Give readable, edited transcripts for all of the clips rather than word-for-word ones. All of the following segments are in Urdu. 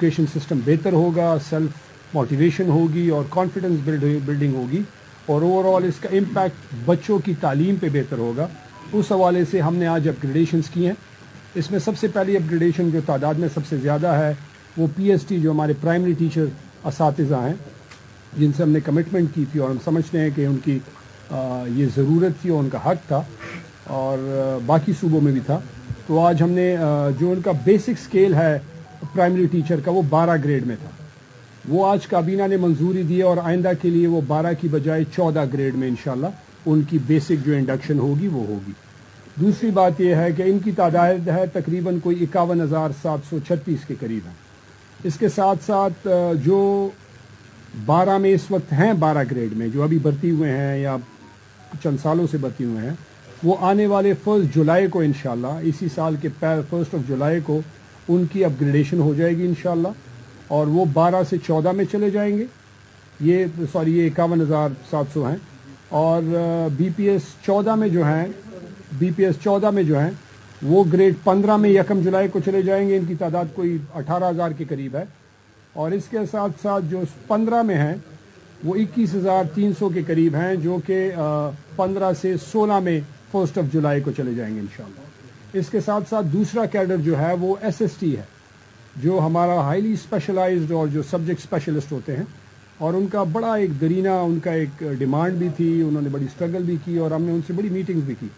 ایجوکیشن سسٹم بہتر ہوگا, سیلف موٹیویشن ہوگی اور کانفیڈنس بلڈنگ ہوگی, اور اوور آل اس کا امپیکٹ بچوں کی تعلیم پہ بہتر ہوگا. اس حوالے سے ہم نے آج اپ گریڈیشنز کی ہیں. اس میں سب سے پہلی اپ گریڈیشن جو تعداد میں سب سے زیادہ ہے وہ پی ایس ٹی, جو ہمارے پرائمری ٹیچر اساتذہ ہیں جن سے ہم نے کمٹمنٹ کی تھی اور ہم سمجھتے ہیں کہ ان کی یہ ضرورت تھی اور ان کا حق تھا, اور باقی صوبوں میں بھی تھا. تو آج ہم نے جو ان کا بیسک سکیل ہے پرائمری ٹیچر کا وہ 12 گریڈ میں تھا, وہ آج کابینہ نے منظوری دی اور آئندہ کے لیے وہ 12 کی بجائے 14 گریڈ میں انشاءاللہ ان کی بیسک جو انڈکشن ہوگی وہ ہوگی. دوسری بات یہ ہے کہ ان کی تعداد ہے تقریباً کوئی 51,736 کے قریب ہے. اس کے ساتھ ساتھ جو 12 میں اس وقت ہیں 12 گریڈ میں جو ابھی بھرتی ہوئے ہیں یا چند سالوں سے بھرتی ہوئے ہیں, وہ آنے والے 1 جولائی کو انشاءاللہ اسی سال کے 1 جولائی کو ان کی اپ گریڈیشن ہو جائے گی انشاءاللہ, اور وہ 12 سے 14 میں چلے جائیں گے. یہ 51,700 ہیں, اور بی پی ایس 14 میں جو ہیں وہ گریڈ 15 میں 1 جولائی کو چلے جائیں گے. ان کی تعداد کوئی 18,000 کے قریب ہے, اور اس کے ساتھ ساتھ جو 15 میں ہیں وہ 21,300 کے قریب ہیں, جو کہ 15 سے 16 میں 1 جولائی کو چلے جائیں گے انشاءاللہ. اس کے ساتھ ساتھ دوسرا کیڈر جو ہے وہ ایس ایس ٹی ہے, جو ہمارا ہائیلی اسپیشلائزڈ اور جو سبجیکٹ اسپیشلسٹ ہوتے ہیں, اور ان کا بڑا ایک درینہ ان کا ایک ڈیمانڈ بھی تھی, انہوں نے بڑی اسٹرگل بھی کی اور ہم نے ان سے بڑی میٹنگز بھی کی.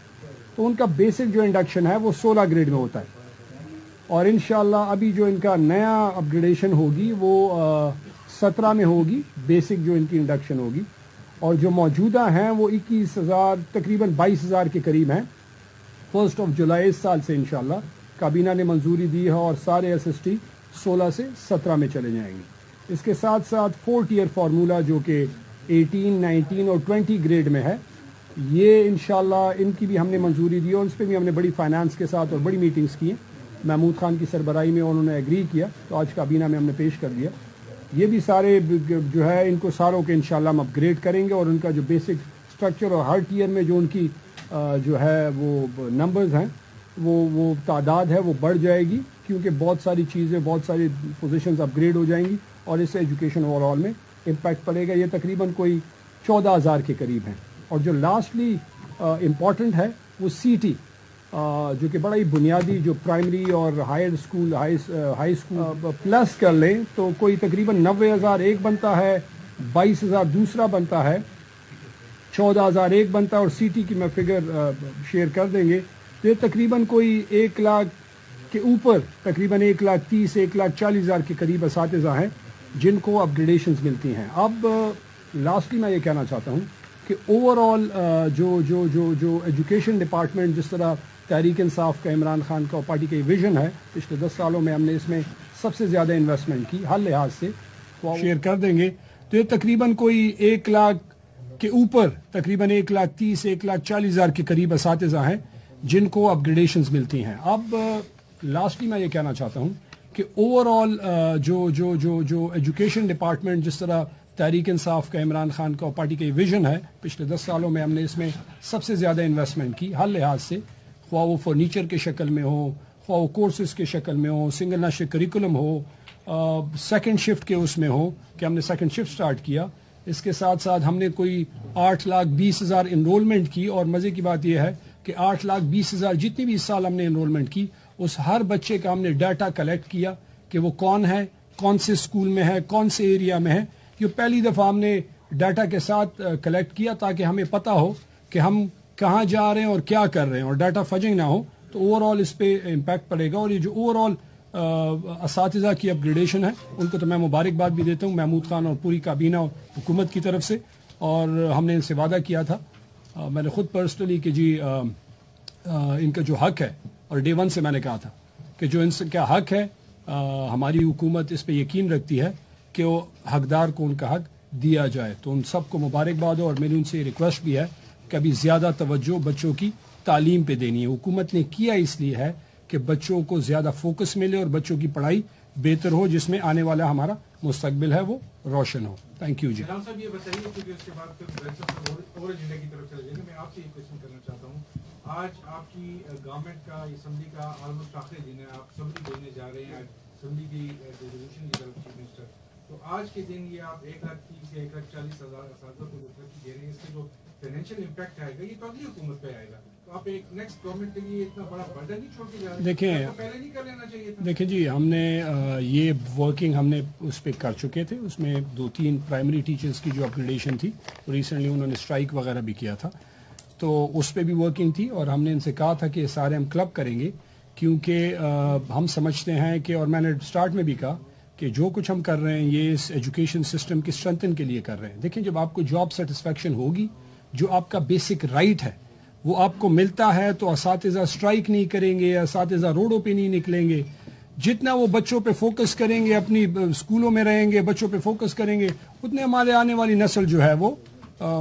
تو ان کا بیسک جو انڈکشن ہے وہ 16 گریڈ میں ہوتا ہے, اور انشاءاللہ ابھی جو ان کا نیا اپ گریڈیشن ہوگی وہ 17 میں ہوگی, بیسک جو ان کی انڈکشن ہوگی. اور جو موجودہ ہیں وہ 21,000 تقریباً 22,000 کے قریب ہیں. 1 جولائی اس سال سے انشاءاللہ کابینہ نے منظوری دی ہے, اور سارے ایس ایس ٹی 16 سے 17 میں چلے جائیں گے. اس کے ساتھ ساتھ 4 ٹیئر فارمولا جو کہ 18, 19 اور 20 گریڈ میں ہے, یہ انشاءاللہ ان کی بھی ہم نے منظوری دی, اور اس پہ بھی ہم نے بڑی فائنانس کے ساتھ اور بڑی میٹنگز کی ہیں محمود خان کی سربراہی میں, انہوں نے ایگری کیا, تو آج کابینہ میں ہم نے پیش کر دیا. یہ بھی سارے جو ہے ان کو ساروں کے انشاءاللہ ہم اپ گریڈ کریں گے, اور ان کا جو بیسک اسٹرکچر اور ہر ٹیئر میں جو ان کی جو ہے وہ نمبرز ہیں وہ تعداد ہے وہ بڑھ جائے گی, کیونکہ بہت ساری چیزیں بہت ساری پوزیشنز اپ گریڈ ہو جائیں گی, اور اس سے ایجوکیشن اوور آل میں امپیکٹ پڑے گا. یہ تقریباً کوئی 14,000 کے قریب ہیں. اور جو لاسٹلی امپورٹنٹ ہے وہ سی ٹی, جو کہ بڑا ہی بنیادی جو پرائمری اور ہائی اسکول پلس کر لیں تو کوئی تقریباً 90,000 ایک بنتا ہے, 22,000 دوسرا بنتا ہے, 14,000 ایک بنتا ہے, اور سی ٹی کی میں فگر شیئر کر دیں گے. تو یہ تقریباً کوئی 1 لاکھ کے اوپر تقریباً 1,30,000 1,40,000 کے قریب اساتذہ ہیں جن کو اپ گریڈیشنز ملتی ہیں. اب لاسٹلی میں یہ کہنا چاہتا ہوں کہ اوور آل جو ایجوکیشن ڈپارٹمنٹ جس طرح تحریک انصاف کا عمران خان کا پارٹی کا ویژن ہے, پچھلے 10 سالوں میں ہم نے اس میں سب سے زیادہ انویسٹمنٹ کی ہر لحاظ سے, تو شیئر کر دیں گے. تو یہ تقریباً کوئی 1 لاکھ کے اوپر تقریباً 1,30,000 1,40,000 کے قریب اساتذہ ہیں جن کو اپ گریڈیشنز ملتی ہیں. اب لاسٹلی میں یہ کہنا چاہتا ہوں کہ اوور آل جو ایجوکیشن ڈپارٹمنٹ جس طرح تحریک انصاف کا عمران خان کا پارٹی کا ویژن ہے, پچھلے 10 سالوں میں ہم نے اس میں سب سے زیادہ انویسٹمنٹ کی ہر لحاظ سے, خواہ وہ فرنیچر کے شکل میں ہو, خواہ وہ کورسز کے شکل میں ہو, سنگل نشر کریکولم ہو, سیکنڈ شفٹ کے اس میں ہو کہ ہم نے سیکنڈ شفٹ سٹارٹ کیا. اس کے ساتھ ساتھ ہم نے کوئی 8,20,000 انرولمنٹ کی, اور مزے کی بات یہ ہے کہ 8,20,000 جتنی بھی اس سال ہم نے انرولمنٹ کی, اس ہر بچے کا ہم نے ڈیٹا کلیکٹ کیا کہ وہ کون ہے, کون سے اسکول میں ہے, کون سے ایریا میں ہے. یہ پہلی دفعہ ہم نے ڈیٹا کے ساتھ کلیکٹ کیا تاکہ ہمیں پتہ ہو کہ ہم کہاں جا رہے ہیں اور کیا کر رہے ہیں, اور ڈیٹا فجنگ نہ ہو. تو اوور آل اس پہ امپیکٹ پڑے گا. اور یہ جو اوور آل اساتذہ کی اپ گریڈیشن ہے ان کو تو میں مبارکباد بھی دیتا ہوں محمود خان اور پوری کابینہ اور حکومت کی طرف سے, اور ہم نے ان سے وعدہ کیا تھا, میں نے خود پرسنلی کہ جی ان کا جو حق ہے, اور ڈے 1 سے میں نے کہا تھا کہ جو ان سے کیا حق ہے, ہماری حکومت اس پہ یقین رکھتی ہے کہ وہ حقدار کو ان کا حق دیا جائے. تو ان سب کو مبارکباد ہو, اور میری ان سے ریکویسٹ بھی ہے کہ ابھی زیادہ توجہ بچوں کی تعلیم پہ دینی ہے. حکومت نے کیا اس لیے ہے کہ بچوں کو زیادہ فوکس ملے اور بچوں کی پڑھائی بہتر ہو, جس میں آنے والا ہمارا مستقبل ہے وہ روشن ہو. تھینک یو جی. صاحب یہ بتائیے کہ اس کے بعد اور ایجنڈا کی طرف چلے جائیں گے. میں آپ سے یہ کوشچن کرنا چاہتا ہوں, آج آپ کی گورنمنٹ کا اسمبلی کا آلموسٹ آخری دن ہے, آپ اسمبلی بولنے جا رہے ہیں, اسمبلی کی ریزولوشن کی آج کے دن یہ آپ 1,30,000 یا 1,40,000 اساتذہ کو دے رہے ہیں, اس کے جو فائنینشیل امپیکٹ آئے گا یہ تو اگلی حکومت پہ آئے گا. تو آپ ایک نیکسٹ گورنمنٹ کے لیے اتنا بڑا برڈن نہیں چھوڑ کے جا رہے ہیں. دیکھیں پہلے نہیں کر لینا چاہیے تھا. دیکھیں جی, ہم نے یہ ورکنگ ہم نے اس پہ کر چکے تھے. اس میں 2-3 پرائمری ٹیچرز کی جو اپگریڈیشن تھی, ریسنٹلی انہوں نے اسٹرائک وغیرہ بھی کیا تھا, تو اس پہ بھی ورکنگ تھی. اور ہم نے ان سے کہا تھا کہ سارے ہم کلب کریں گے, کیونکہ ہم سمجھتے ہیں کہ, اور میں نے اسٹارٹ میں بھی کہا کہ جو کچھ ہم کر رہے ہیں یہ اس ایجوکیشن سسٹم کی اسٹرینتھن کے لیے کر رہے ہیں. دیکھیں, جب آپ کو جاب سیٹسفیکشن ہوگی, جو آپ کا بیسک رائٹ ہے وہ آپ کو ملتا ہے, تو اساتذہ اسٹرائک نہیں کریں گے, اساتذہ روڈوں پہ نہیں نکلیں گے. جتنا وہ بچوں پہ فوکس کریں گے, اپنی اسکولوں میں رہیں گے, بچوں پہ فوکس کریں گے, اتنے ہمارے آنے والی نسل جو ہے وہ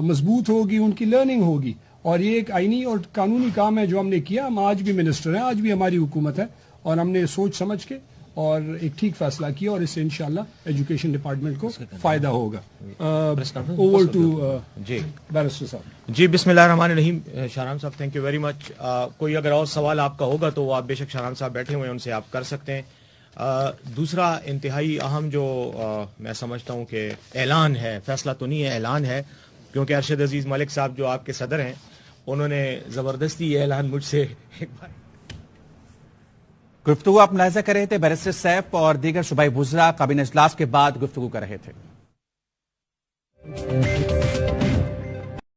مضبوط ہوگی, ان کی لرننگ ہوگی. اور یہ ایک آئینی اور قانونی کام ہے جو ہم نے کیا. ہم آج بھی منسٹر ہیں, آج بھی ہماری حکومت ہے, اور ہم نے سوچ سمجھ کے اور ایک ٹھیک فیصلہ کیا, اور اس سے انشاءاللہ ایجوکیشن ڈپارٹمنٹ کو فائدہ ہوگا. اوور ٹو بیرسٹر صاحب. جی, بسم اللہ الرحمن الرحیم. شاہرام صاحب, تھینک یو ویری مچ. کوئی اگر اور سوال آپ کا ہوگا تو آپ بے شک شاہرام صاحب بیٹھے ہوئے ہیں, ان سے آپ کر سکتے ہیں. دوسرا انتہائی اہم جو میں سمجھتا ہوں کہ اعلان ہے, فیصلہ تو نہیں ہے, اعلان ہے, کیونکہ ارشد عزیز ملک صاحب جو آپ کے صدر ہیں, انہوں نے زبردستی یہ اعلان مجھ سے ایک بار گفتگو آپ ملاحظہ کر رہے تھے. بیرسٹر سیف اور دیگر صوبائی وزراء کابینہ اجلاس کے بعد گفتگو کر رہے تھے.